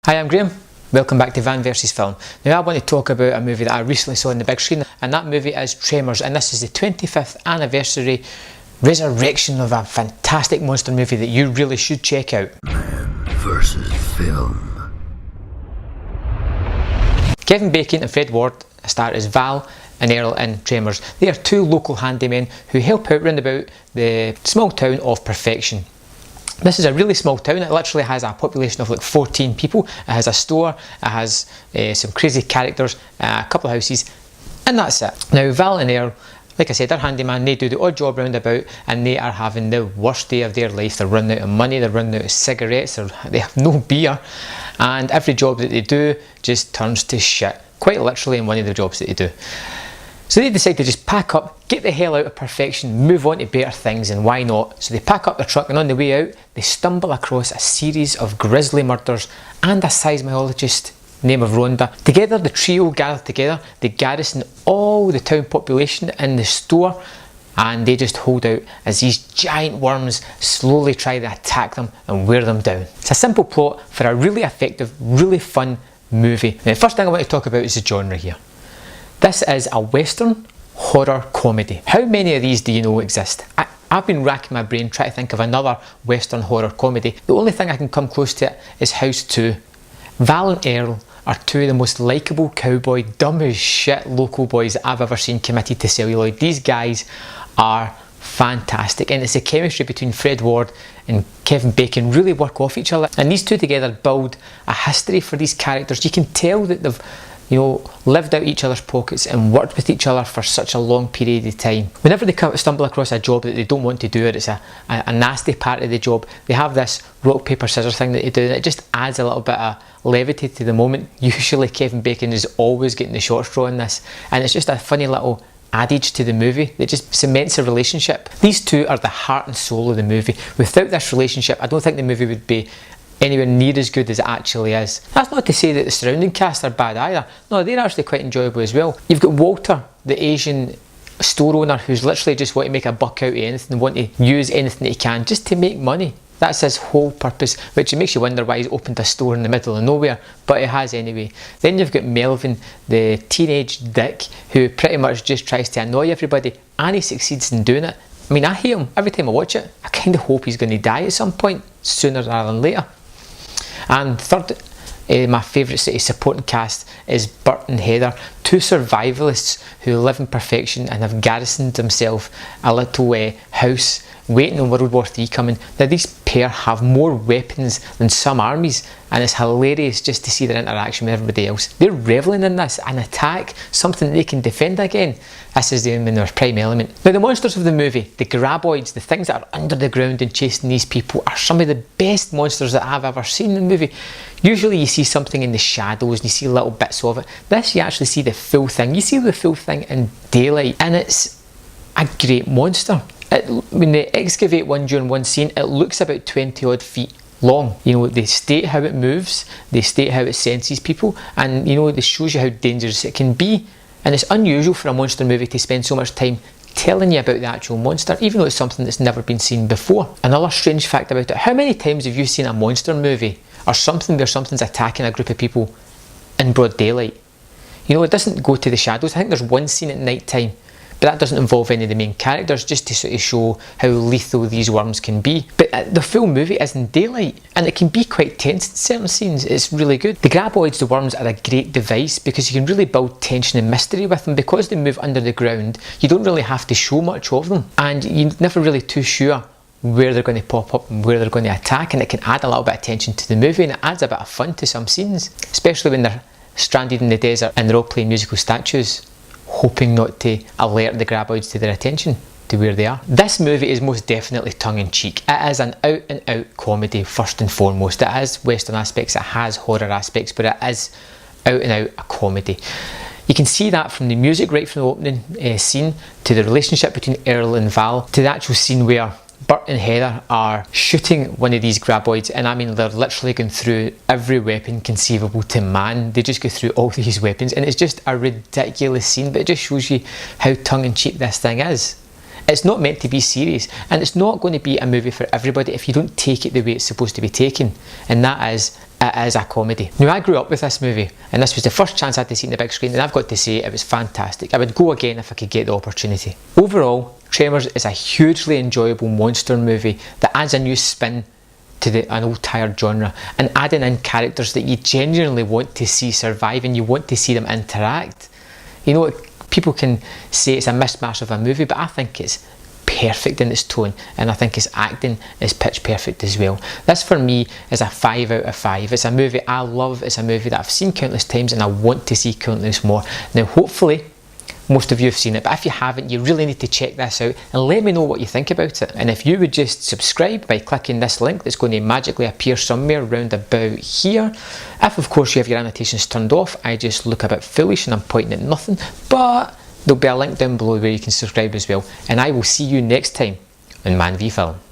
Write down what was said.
Hi, I'm Graham. Welcome back to Van vs Film. Now I want to talk about a movie that I recently saw on the big screen, and that movie is Tremors, and this is the 25th anniversary resurrection of a fantastic monster movie that you really should check out. Man vs Film. Kevin Bacon and Fred Ward star as Val and Earl in Tremors. They are two local handymen who help out round about the small town of Perfection. This is a really small town. It literally has a population of like 14 people. It has a store, it has some crazy characters, a couple of houses, and that's it. Now Val and Earl, like I said, they're handyman. They do the odd job round about, and they are having the worst day of their life. They're running out of money, they're running out of cigarettes, they have no beer, and every job that they do just turns to shit, quite literally in one of the jobs that they do. So they decide to just pack up, get the hell out of Perfection, move on to better things, and why not? So they pack up their truck, and on the way out they stumble across a series of grisly murders and a seismologist named Rhonda. Together, the trio gather together, they garrison all the town population in the store, and they just hold out as these giant worms slowly try to attack them and wear them down. It's a simple plot for a really effective, really fun movie. Now, the first thing I want to talk about is the genre here. This is a Western horror comedy. How many of these do you know exist? I've been racking my brain trying to think of another Western horror comedy. The only thing I can come close to it is House 2. Val and Earl are two of the most likeable cowboy, dumb as shit local boys that I've ever seen committed to celluloid. These guys are fantastic, and it's the chemistry between Fred Ward and Kevin Bacon really work off each other, and these two together build a history for these characters. You can tell that they've lived out each other's pockets and worked with each other for such a long period of time. Whenever they stumble across a job that they don't want to do, or it's a nasty part of the job, they have this rock, paper, scissors thing that they do, and it just adds a little bit of levity to the moment. Usually Kevin Bacon is always getting the short straw in this, and it's just a funny little adage to the movie that just cements a relationship. These two are the heart and soul of the movie. Without this relationship, I don't think the movie would be anywhere near as good as it actually is. That's not to say that the surrounding cast are bad either. No, they're actually quite enjoyable as well. You've got Walter, the Asian store owner, who's literally just want to make a buck out of anything and want to use anything that he can just to make money. That's his whole purpose, which makes you wonder why he's opened a store in the middle of nowhere, but he has anyway. Then you've got Melvin, the teenage dick, who pretty much just tries to annoy everybody, and he succeeds in doing it. I mean, I hate him every time I watch it. I kind of hope he's going to die at some point, sooner rather than later. And third, my favourite city supporting cast is Bert and Heather, two survivalists who live in Perfection and have garrisoned themselves a little house waiting on World War III coming. Now these pair have more weapons than some armies, and it's hilarious just to see their interaction with everybody else. They're revelling in this, an attack, something they can defend again. This is them in their prime element. Now the monsters of the movie, the graboids, the things that are under the ground and chasing these people, are some of the best monsters that I've ever seen in the movie. Usually you see something in the shadows and you see little bits of it. This you actually see the full thing. You see the full thing in daylight, and it's a great monster. When they excavate one during one scene, it looks about 20 odd feet long. They state how it moves, they state how it senses people, and it shows you how dangerous it can be. And it's unusual for a monster movie to spend so much time telling you about the actual monster, even though it's something that's never been seen before. Another strange fact about it, how many times have you seen a monster movie or something where something's attacking a group of people in broad daylight? It doesn't go to the shadows. I think there's one scene at night time, but that doesn't involve any of the main characters, just to sort of show how lethal these worms can be. But the full movie is in daylight, and it can be quite tense in certain scenes. It's really good. The graboids, the worms, are a great device because you can really build tension and mystery with them. Because they move under the ground, you don't really have to show much of them, and you're never really too sure where they're going to pop up and where they're going to attack, and it can add a little bit of tension to the movie, and it adds a bit of fun to some scenes, especially when they're stranded in the desert and they're all playing musical statues, hoping not to alert the graboids to their attention to where they are. This movie is most definitely tongue-in-cheek. It is an out-and-out comedy first and foremost. It has Western aspects, it has horror aspects, but it is out-and-out a comedy. You can see that from the music right from the opening scene, to the relationship between Earl and Val, to the actual scene where Bert and Heather are shooting one of these graboids, and I mean they're literally going through every weapon conceivable to man. They just go through all these weapons, and it's just a ridiculous scene, but it just shows you how tongue-in-cheek this thing is. It's not meant to be serious, and it's not going to be a movie for everybody if you don't take it the way it's supposed to be taken, and that is it is a comedy. Now, I grew up with this movie, and this was the first chance I had to see it on the big screen, and I've got to say it was fantastic. I would go again if I could get the opportunity. Overall, Tremors is a hugely enjoyable monster movie that adds a new spin to an old tired genre, and adding in characters that you genuinely want to see survive and you want to see them interact. You know, people can say it's a mismatch of a movie, but I think it's perfect in its tone, and I think its acting is pitch perfect as well. This for me is a 5 out of 5. It's a movie I love, it's a movie that I've seen countless times and I want to see countless more. Now hopefully most of you have seen it, but if you haven't, you really need to check this out and let me know what you think about it. And if you would just subscribe by clicking this link that's going to magically appear somewhere round about here. If of course you have your annotations turned off, I just look a bit foolish and I'm pointing at nothing, but there'll be a link down below where you can subscribe as well. And I will see you next time on Man v Film.